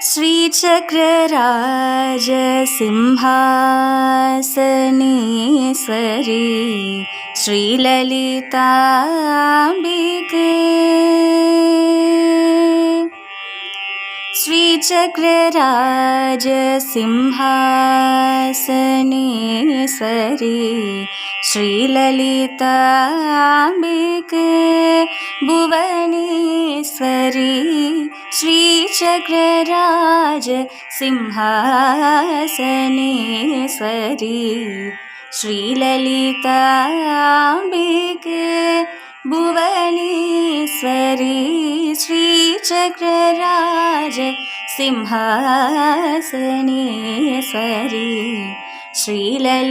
श्रीचक्रराजसिंहासनेश्वरी श्रीललिताम्बिके श्रीचक्रराजसिंहासनेश्वरी श्रीललिताम्बिके भुवनेश्वरी श्रीचक्रराजसिंहासनेश्वरी श्रीललिताम्बिके भुवनेश्वरी श्रीचक्रराजसिंहासनेश्वरी श्रीललिताम्बिके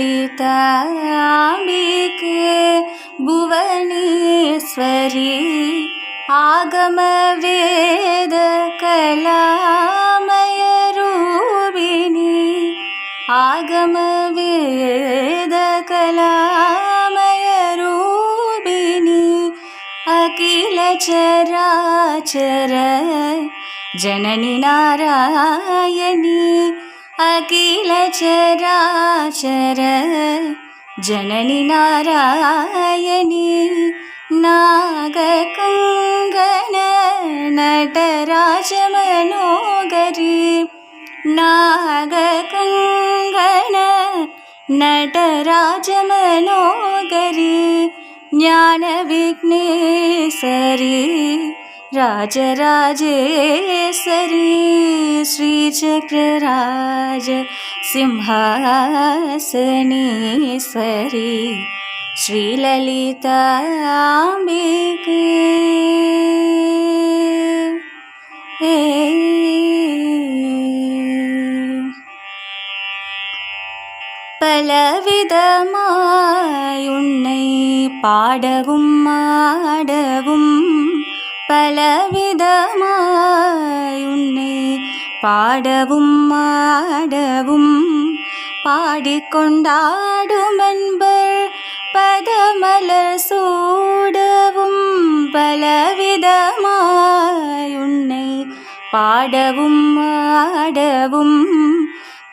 भुवनेश्वरी आगमवेदकलामयरूपिणी आगमवेदकलामयरूपिणी अखिलचराचर जननी नारायणी अखिलचराचर जननी नारायणी नागकङ्गन नटराजमनोहरी नागकङ्गन नटराजमनोहरी ज्ञानविघ्नेश्वरी राजराजेश्वरी श्रीचक्रराजसिंहासनेश्वरी श्रीललिताम्बिके பலவிதமாய் உன்னை பாடவும் ஆடவும் பலவிதமாய் உன்னை பாடவும் ஆடவும் பாடிக்கொண்டாடும் அன்பர் பதமலர் சூடவும் பலவிதமாய் உன்னை பாடவும் ஆடவும்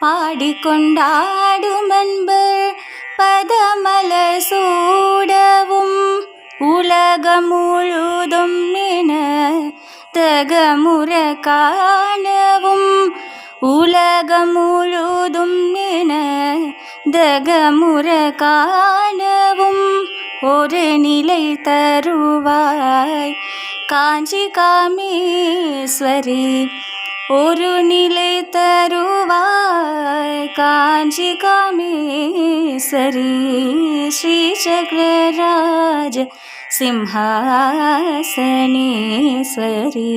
பாடிக்கொண்டாடும் அன்பர் பதமலர் சூடவும் உலகம் முழுதும் என தகமுற காணவும் உலகம் முழுதும் என தகமுற காணவும் ஒரு நிலை தருவாய் காஞ்சி காமேஸ்வரி ஒரு நிலை தருவாய் காஞ்சி காமேஸ்வரி ஸ்ரீசக்கரராஜ சிம்ஹாசனேஸ்வரி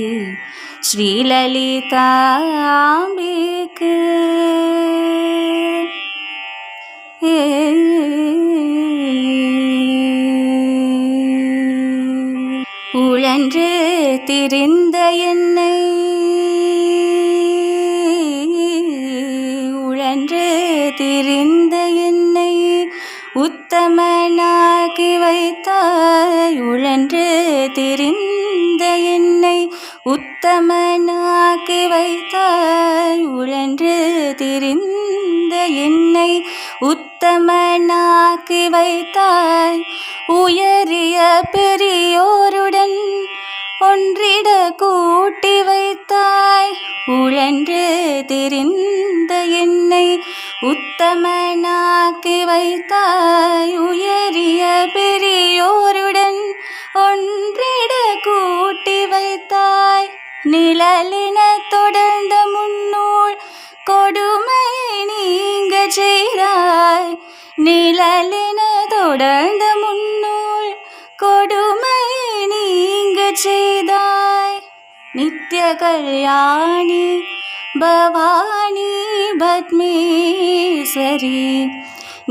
ஸ்ரீலலிதாம்பிகே உழன்று திரிந்த என்னை உழன்று திரிந்த என்னை உத்தமனாக்கி வைத்தாய் உழன்று திரிந்த என்னை உத்தமனாக்கி வைத்தாய் உழன்று திரிந்த என்னை உத்தமனாக்கி வைத்தாய் உயரிய பெரியோருடன் ஒன்றிட கூட்டி வைத்தாய் உழன்று திரிந்த என்னை உத்தமனாக்கி வைத்தாய் உயரிய பெரியோருடன் ஒன்றிட கூட்டி வைத்தாய் நிழலின தொடர்ந்த முன்னூல் கொடுமை நீங்க செய்தாய் நிழலின தொடர்ந்த முன்னூல் கொடுமை நீங்க செய்தாய் நித்ய கல்யாணி பவானி பத்மேஸ்வரி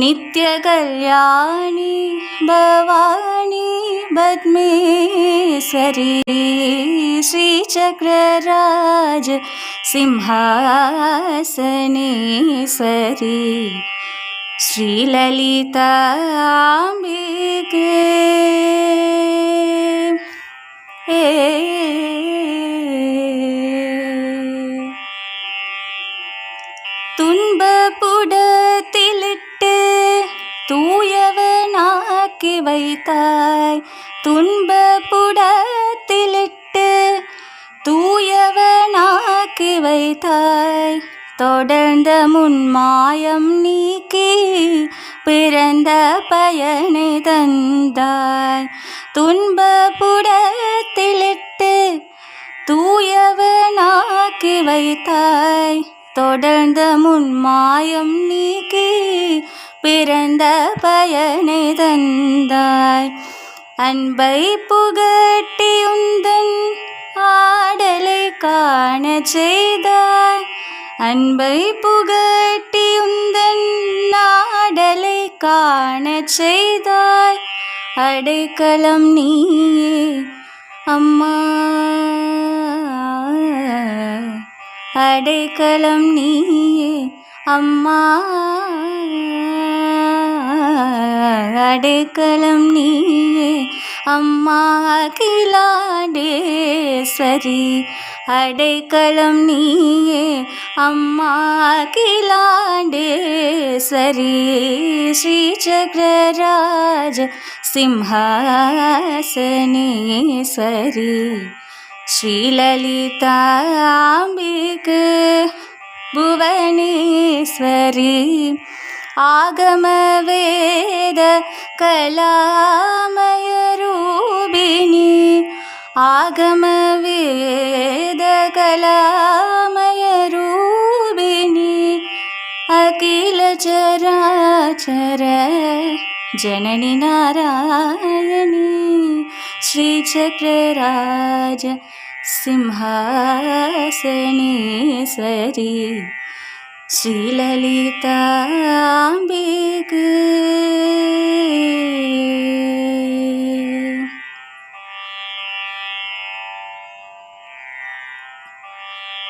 நித்ய கல்யாணி பவானி பத்மேஸ்வரி ஸ்ரீசக்கரராஜ சிம்ஹாசனேஸ்வரி ஸ்ரீலலிதாம்பிகே வைத்தாய். துன்ப புடத்திலிட்டு தூயவனாக்கி வைத்தாய். தொடர்ந்த முன்மாயம் நீக்கி பிறந்த பயனை தந்தாய். துன்ப புடத்திலிட்டு தூயவனாக்கி வைத்தாய். தொடர்ந்த முன்மாயம் நீக்கி பிறந்த பயனை தந்தாய். அன்பை புகட்டி உந்தன் ஆடலை காணச் செய்தாய். அன்பை புகட்டி உந்தன் ஆடலை காணச் செய்தாய். அடைக்கலம் நீயே அம்மா, அடைக்கலம் நீயே அம்மா, அடைக்கலம் நீயே அம்மா அகிலாண்டேஸ்வரி. அடைக்கலம் நீயே அம்மா அகிலாண்டேஸ்வரி. ஸ்ரீ சக்கரராஜ சிம்ஹாசனேஸ்வரி. ஸ்ரீலலிதாம்பிகே புவனேஸ்வரி. ஆகம வேத கலாமய ரூபிணி. ஆகம வேத கலாமய ரூபிணி. அகில சராச்சர ஜனனி நாராயணி. ஸ்ரீ சக்கரராஜ சிம்ஹாசனேஸ்வரி. ஸ்ரீலலிதாம்பிகே